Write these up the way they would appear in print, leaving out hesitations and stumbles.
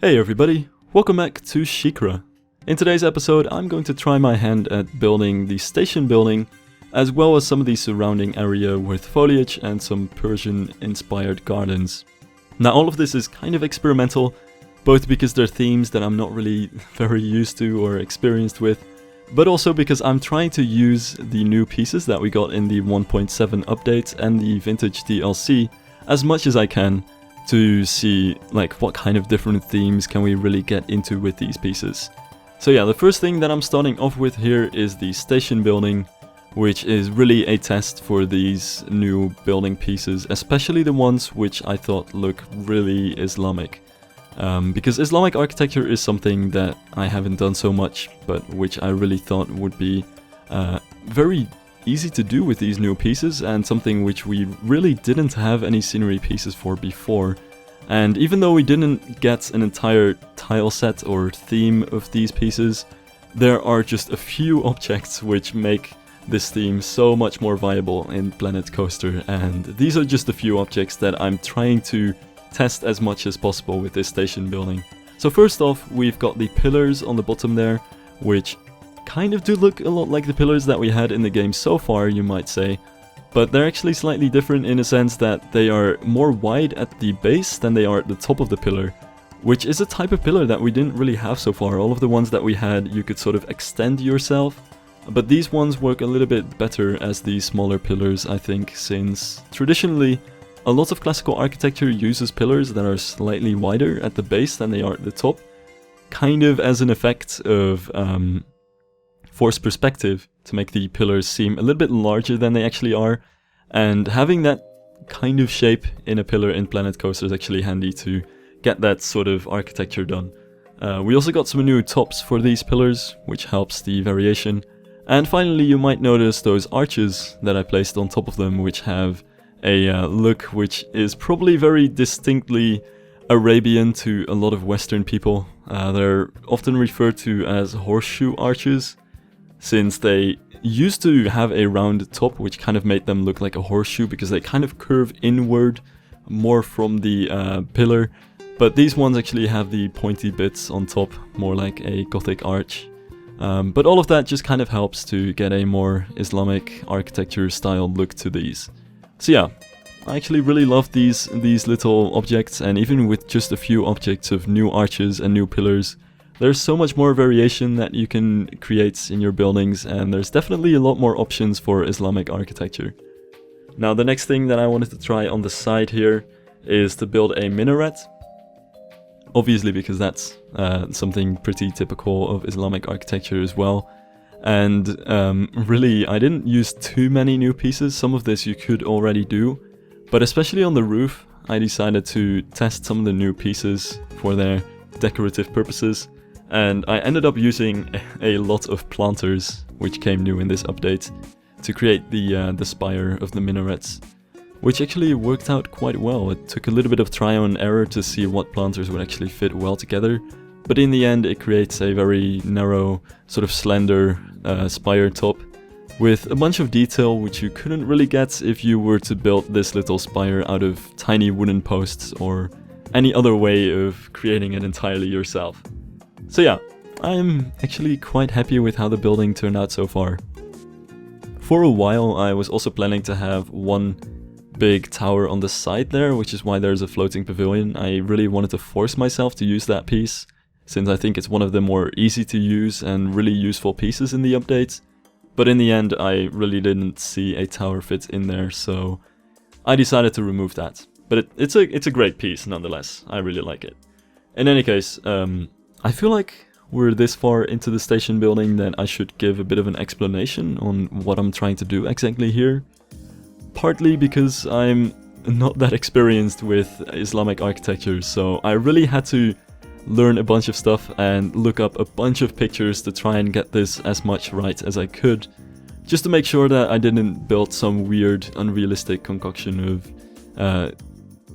Hey everybody, welcome back to Shikra. In today's episode I'm going to try my hand at building the station building, as well as some of the surrounding area with foliage and some Persian inspired gardens. Now all of this is kind of experimental, both because they're themes that I'm not really very used to or experienced with, but also because I'm trying to use the new pieces that we got in the 1.7 update and the vintage DLC as much as I can to see like what kind of different themes can we really get into with these pieces. So yeah, the first thing that I'm starting off with here is the station building, which is really a test for these new building pieces, especially the ones which I thought look really Islamic. Because Islamic architecture is something that I haven't done so much, but which I really thought would be very easy to do with these new pieces, and something which we really didn't have any scenery pieces for before. And even though we didn't get an entire tile set or theme of these pieces, there are just a few objects which make this theme so much more viable in Planet Coaster, and these are just a few objects that I'm trying to test as much as possible with this station building. So first off, we've got the pillars on the bottom there, which kind of do look a lot like the pillars that we had in the game so far, you might say, but they're actually slightly different in a sense that they are more wide at the base than they are at the top of the pillar, which is a type of pillar that we didn't really have so far. All of the ones that we had, you could sort of extend yourself, but these ones work a little bit better as the smaller pillars, I think, since traditionally a lot of classical architecture uses pillars that are slightly wider at the base than they are at the top, kind of as an effect of forced perspective to make the pillars seem a little bit larger than they actually are, and having that kind of shape in a pillar in Planet Coaster is actually handy to get that sort of architecture done. We also got some new tops for these pillars, which helps the variation, and finally you might notice those arches that I placed on top of them, which have a look which is probably very distinctly Arabian to a lot of Western people. They're often referred to as horseshoe arches, since they used to have a round top which kind of made them look like a horseshoe because they kind of curve inward more from the pillar, but these ones actually have the pointy bits on top, more like a Gothic arch. But all of that just kind of helps to get a more Islamic architecture style look to these. So yeah, I actually really love these little objects, and even with just a few objects of new arches and new pillars, there's so much more variation that you can create in your buildings, and there's definitely a lot more options for Islamic architecture. Now the next thing that I wanted to try on the side here is to build a minaret. Obviously because that's something pretty typical of Islamic architecture as well. And really, I didn't use too many new pieces. Some of this you could already do, but especially on the roof, I decided to test some of the new pieces for their decorative purposes. And I ended up using a lot of planters, which came new in this update, to create the spire of the minarets, which actually worked out quite well. It took a little bit of trial and error to see what planters would actually fit well together, but in the end it creates a very narrow, sort of slender spire top with a bunch of detail which you couldn't really get if you were to build this little spire out of tiny wooden posts or any other way of creating it entirely yourself. So yeah, I'm actually quite happy with how the building turned out so far. For a while I was also planning to have one big tower on the side there, which is why there's a floating pavilion. I really wanted to force myself to use that piece, since I think it's one of the more easy to use and really useful pieces in the updates. But in the end I really didn't see a tower fit in there, so I decided to remove that. But it's a great piece nonetheless, I really like it. In any case, I feel like we're this far into the station building that I should give a bit of an explanation on what I'm trying to do exactly here. Partly because I'm not that experienced with Islamic architecture, so I really had to learn a bunch of stuff and look up a bunch of pictures to try and get this as much right as I could, just to make sure that I didn't build some weird, unrealistic concoction of,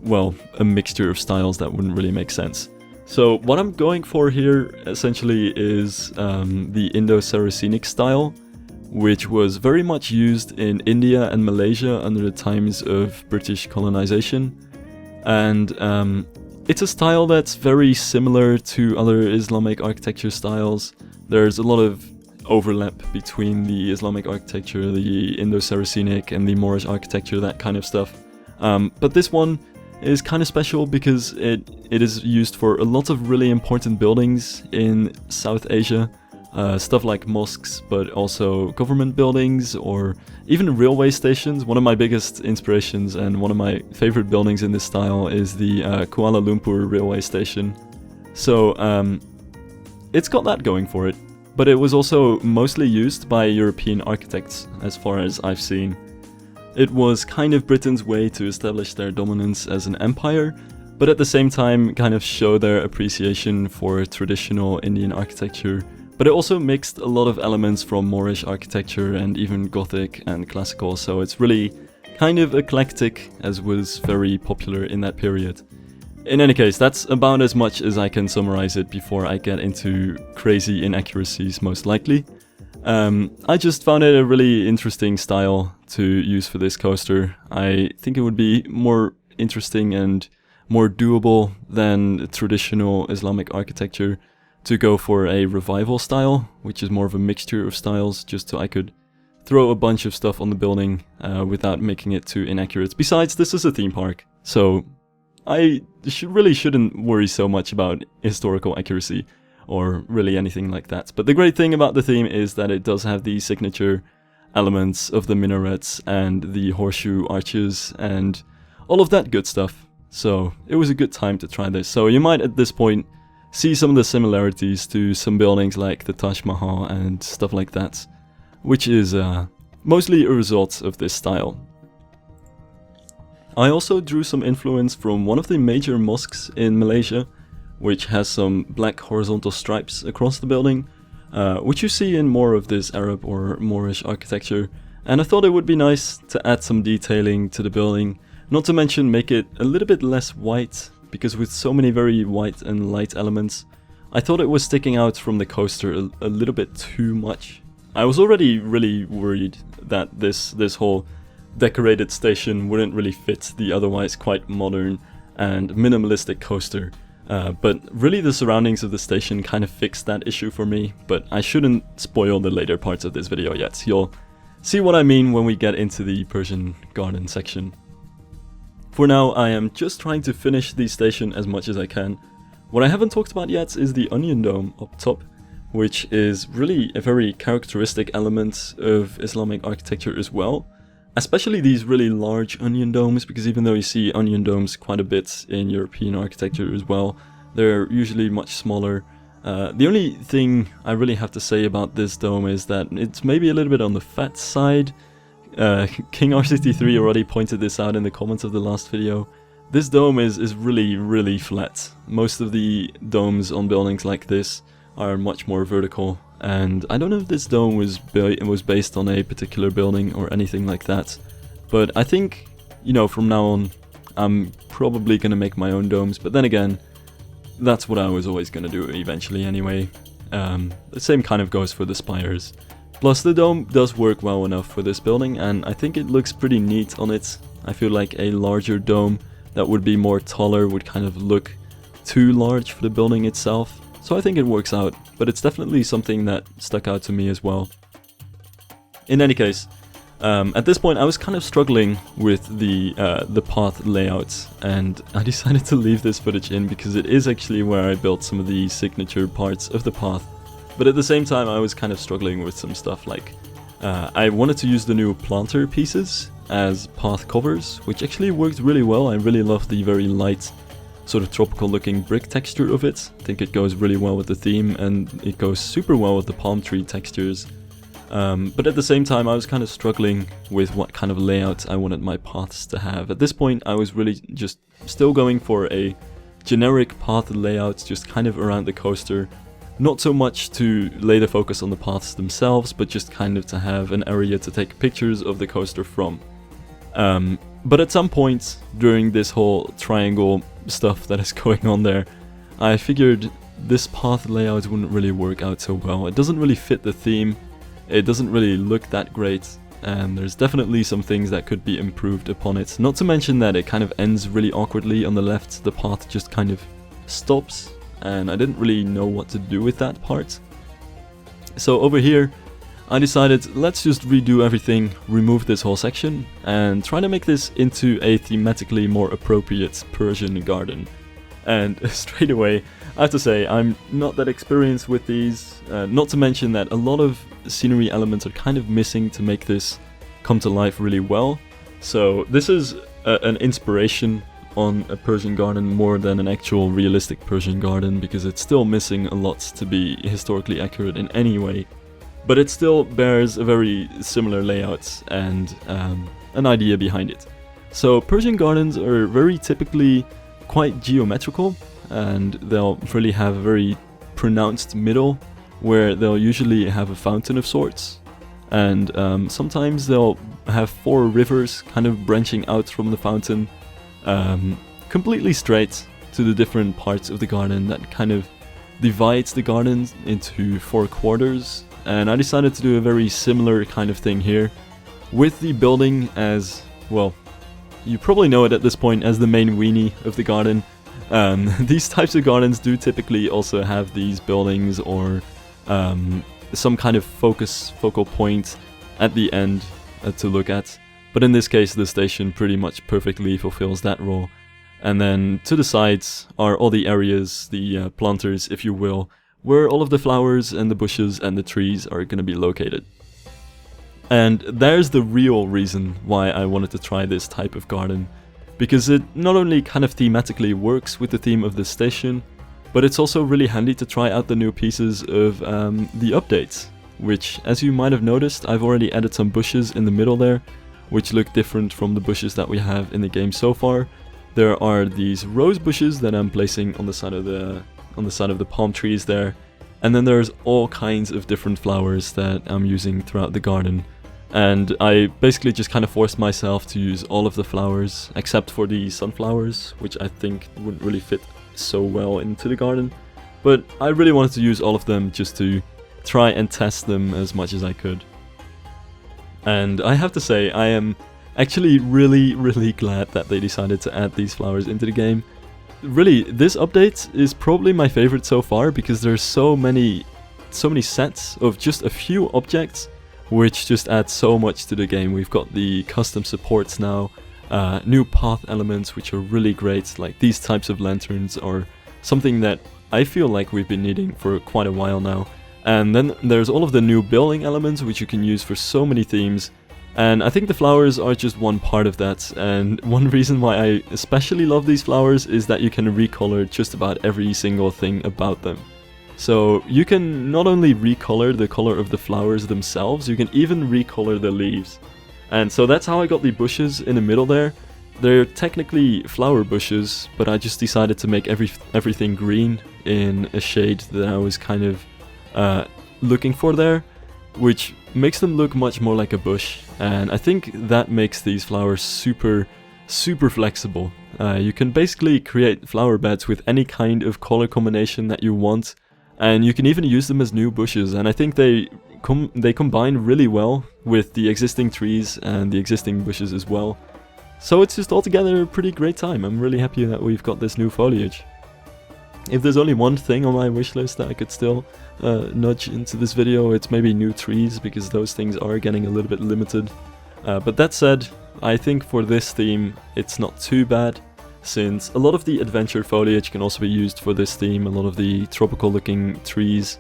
well, a mixture of styles that wouldn't really make sense. So what I'm going for here essentially is the Indo-Saracenic style, which was very much used in India and Malaysia under the times of British colonization. And It's a style that's very similar to other Islamic architecture styles. There's a lot of overlap between the Islamic architecture, the Indo-Saracenic and the Moorish architecture, that kind of stuff. But this one is kind of special because it is used for a lot of really important buildings in South Asia. Stuff like mosques, but also government buildings or even railway stations. One of my biggest inspirations and one of my favorite buildings in this style is the Kuala Lumpur railway station. So it's got that going for it, but it was also mostly used by European architects as far as I've seen. It was kind of Britain's way to establish their dominance as an empire, but at the same time kind of show their appreciation for traditional Indian architecture. But it also mixed a lot of elements from Moorish architecture and even Gothic and classical, so it's really kind of eclectic, as was very popular in that period. In any case, that's about as much as I can summarize it before I get into crazy inaccuracies, most likely. I just found it a really interesting style to use for this coaster. I think it would be more interesting and more doable than traditional Islamic architecture to go for a revival style, which is more of a mixture of styles, just so I could throw a bunch of stuff on the building without making it too inaccurate. Besides, this is a theme park, so I really shouldn't worry so much about historical accuracy or really anything like that. But the great thing about the theme is that it does have the signature elements of the minarets and the horseshoe arches and all of that good stuff. So it was a good time to try this. So you might at this point see some of the similarities to some buildings like the Taj Mahal and stuff like that, which is mostly a result of this style. I also drew some influence from one of the major mosques in Malaysia, which has some black horizontal stripes across the building, which you see in more of this Arab or Moorish architecture, and I thought it would be nice to add some detailing to the building, not to mention make it a little bit less white, because with so many very white and light elements, I thought it was sticking out from the coaster a little bit too much. I was already really worried that this whole decorated station wouldn't really fit the otherwise quite modern and minimalistic coaster. But really the surroundings of the station kind of fixed that issue for me, but I shouldn't spoil the later parts of this video yet. You'll see what I mean when we get into the Persian Garden section. For now, I am just trying to finish the station as much as I can. What I haven't talked about yet is the onion dome up top, which is really a very characteristic element of Islamic architecture as well. Especially these really large onion domes, because even though you see onion domes quite a bit in European architecture as well, they're usually much smaller. The only thing I really have to say about this dome is that it's maybe a little bit on the fat side. King R63 already pointed this out in the comments of the last video. This dome is really flat. Most of the domes on buildings like this are much more vertical, and I don't know if this dome was based on a particular building or anything like that, but I think, you know, from now on I'm probably gonna make my own domes, but then again, that's what I was always gonna do eventually anyway. The same kind of goes for the spires. Plus the dome does work well enough for this building, and I think it looks pretty neat on it. I feel like a larger dome that would be more taller would kind of look too large for the building itself. So I think it works out, but it's definitely something that stuck out to me as well. In any case, at this point I was kind of struggling with the path layout, and I decided to leave this footage in because it is actually where I built some of the signature parts of the path. But at the same time I was kind of struggling with some stuff like I wanted to use the new planter pieces as path covers, which actually worked really well. I really love the very light sort of tropical looking brick texture of it. I think it goes really well with the theme, and it goes super well with the palm tree textures. But at the same time I was kind of struggling with what kind of layout I wanted my paths to have. At this point I was really just still going for a generic path layout, just kind of around the coaster. Not so much to lay the focus on the paths themselves, but just kind of to have an area to take pictures of the coaster from. But at some point during this whole triangle stuff that is going on there, I figured this path layout wouldn't really work out so well. It doesn't really fit the theme, it doesn't really look that great, and there's definitely some things that could be improved upon it. Not to mention that it kind of ends really awkwardly on the left. The path just kind of stops, and I didn't really know what to do with that part. So over here, I decided let's just redo everything, remove this whole section, and try to make this into a thematically more appropriate Persian garden. And straight away, I have to say, I'm not that experienced with these, not to mention that a lot of scenery elements are kind of missing to make this come to life really well. So this is an inspiration on a Persian garden more than an actual realistic Persian garden, because it's still missing a lot to be historically accurate in any way. But it still bears a very similar layout and an idea behind it. So Persian gardens are very typically quite geometrical, and they'll really have a very pronounced middle where they'll usually have a fountain of sorts, and sometimes they'll have 4 rivers kind of branching out from the fountain, completely straight to the different parts of the garden that kind of divides the garden into 4 quarters. And I decided to do a very similar kind of thing here, with the building as, well, you probably know it at this point as the main weenie of the garden. These types of gardens do typically also have these buildings or some kind of focal point at the end to look at. But in this case, the station pretty much perfectly fulfills that role. And then to the sides are all the areas, the planters, if you will, where all of the flowers and the bushes and the trees are going to be located. And there's the real reason why I wanted to try this type of garden, because it not only kind of thematically works with the theme of this station, but it's also really handy to try out the new pieces of the updates, which, as you might have noticed, I've already added some bushes in the middle there, which look different from the bushes that we have in the game so far. There are these rose bushes that I'm placing on the side of the palm trees there, and then there's all kinds of different flowers that I'm using throughout the garden. And I basically just kind of forced myself to use all of the flowers except for the sunflowers, which I think wouldn't really fit so well into the garden. But I really wanted to use all of them just to try and test them as much as I could. And I have to say, I am actually really glad that they decided to add these flowers into the game. Really, this update is probably my favorite so far, because there's so many sets of just a few objects which just add so much to the game. We've got the custom supports now, new path elements which are really great, like these types of lanterns are something that I feel like we've been needing for quite a while now. And then there's all of the new building elements which you can use for so many themes. And I think the flowers are just one part of that, and one reason why I especially love these flowers is that you can recolor just about every single thing about them. So you can not only recolor the color of the flowers themselves, you can even recolor the leaves. And so that's how I got the bushes in the middle there. They're technically flower bushes, but I just decided to make everything green in a shade that I was kind of looking for there, which makes them look much more like a bush. And I think that makes these flowers super flexible. You can basically create flower beds with any kind of color combination that you want, and you can even use them as new bushes. And I think they combine really well with the existing trees and the existing bushes as well. So it's just altogether a pretty great time. I'm really happy that we've got this new foliage. If there's only one thing on my wish list that I could still nudge into this video, it's maybe new trees, because those things are getting a little bit limited. But that said, I think for this theme it's not too bad, since a lot of the adventure foliage can also be used for this theme, a lot of the tropical looking trees,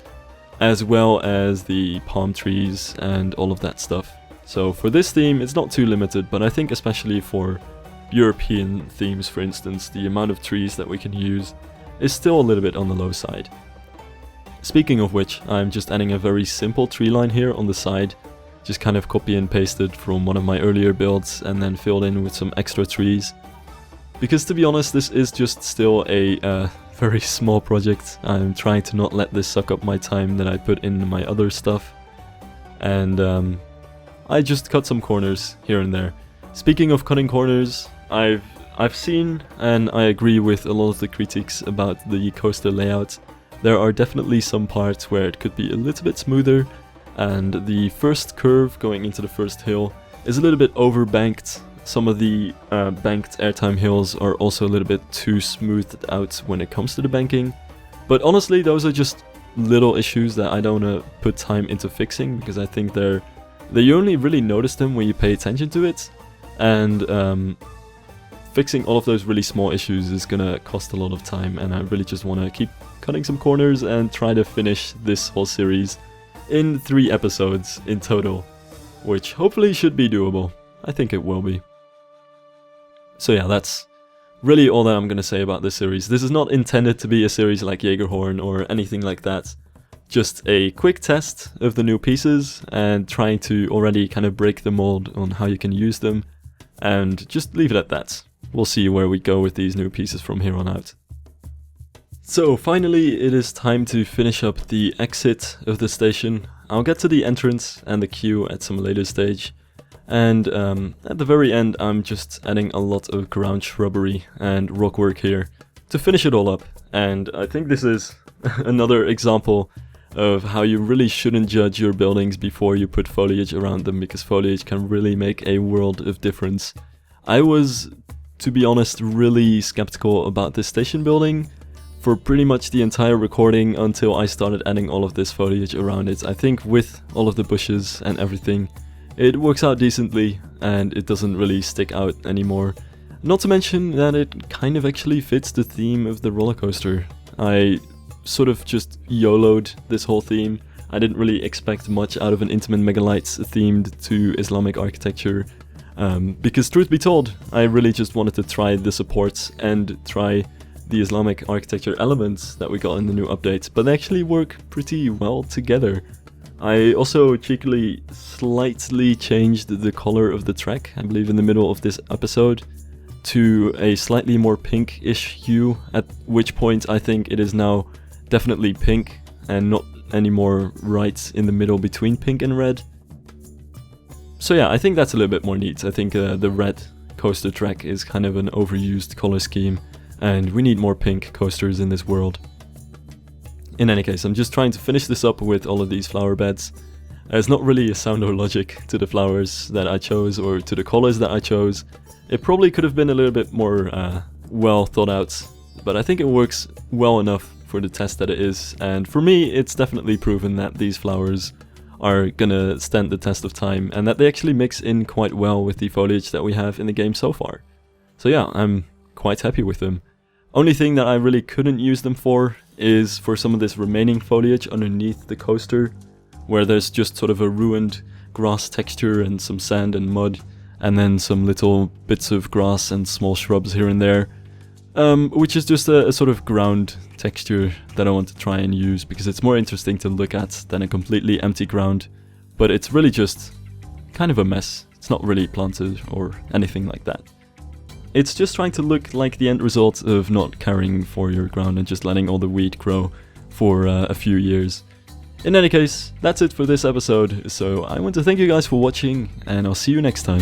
as well as the palm trees and all of that stuff. So for this theme it's not too limited, but I think especially for European themes, for instance, the amount of trees that we can use is still a little bit on the low side. Speaking of which, I'm just adding a very simple tree line here on the side, just kind of copy and pasted from one of my earlier builds and then filled in with some extra trees. Because to be honest, this is just still a very small project. I'm trying to not let this suck up my time that I put in my other stuff. And I just cut some corners here and there. Speaking of cutting corners, I've seen, and I agree with a lot of the critiques about the coaster layout. There are definitely some parts where it could be a little bit smoother, and the first curve going into the first hill is a little bit overbanked. Some of the banked airtime hills are also a little bit too smoothed out when it comes to the banking. But honestly, those are just little issues that I don't want to put time into fixing, because I think you only really notice them when you pay attention to it. And fixing all of those really small issues is gonna cost a lot of time, and I really just want to keep cutting some corners and try to finish this whole series in 3 episodes in total, which hopefully should be doable. I think it will be. So yeah, that's really all that I'm going to say about this series. This is not intended to be a series like Jägerhorn or anything like that. Just a quick test of the new pieces and trying to already kind of break the mold on how you can use them, and just leave it at that. We'll see where we go with these new pieces from here on out. So finally it is time to finish up the exit of the station. I'll get to the entrance and the queue at some later stage. And at the very end I'm just adding a lot of ground shrubbery and rockwork here to finish it all up. And I think this is another example of how you really shouldn't judge your buildings before you put foliage around them, because foliage can really make a world of difference. I was, to be honest, really skeptical about this station building for pretty much the entire recording until I started adding all of this foliage around it. I think with all of the bushes and everything, it works out decently and it doesn't really stick out anymore. Not to mention that it kind of actually fits the theme of the roller coaster. I sort of just YOLO'd this whole theme. I didn't really expect much out of an Intamin Megalites themed to Islamic architecture. Because truth be told, I really just wanted to try the supports and try the Islamic architecture elements that we got in the new updates, but they actually work pretty well together. I also cheekily slightly changed the color of the track, I believe in the middle of this episode, to a slightly more pink-ish hue, at which point I think it is now definitely pink and not anymore right in the middle between pink and red. So yeah, I think that's a little bit more neat. I think the red coaster track is kind of an overused color scheme, and we need more pink coasters in this world. In any case, I'm just trying to finish this up with all of these flower beds. There's not really a sound or logic to the flowers that I chose or to the colors that I chose. It probably could have been a little bit more well thought out, but I think it works well enough for the test that it is, and for me it's definitely proven that these flowers are gonna stand the test of time and that they actually mix in quite well with the foliage that we have in the game so far. So yeah, I'm quite happy with them. Only thing that I really couldn't use them for is for some of this remaining foliage underneath the coaster, where there's just sort of a ruined grass texture and some sand and mud, and then some little bits of grass and small shrubs here and there, which is just a sort of ground texture that I want to try and use because it's more interesting to look at than a completely empty ground, but it's really just kind of a mess. It's not really planted or anything like that. It's just trying to look like the end result of not caring for your ground and just letting all the weed grow for a few years. In any case, that's it for this episode, so I want to thank you guys for watching, and I'll see you next time.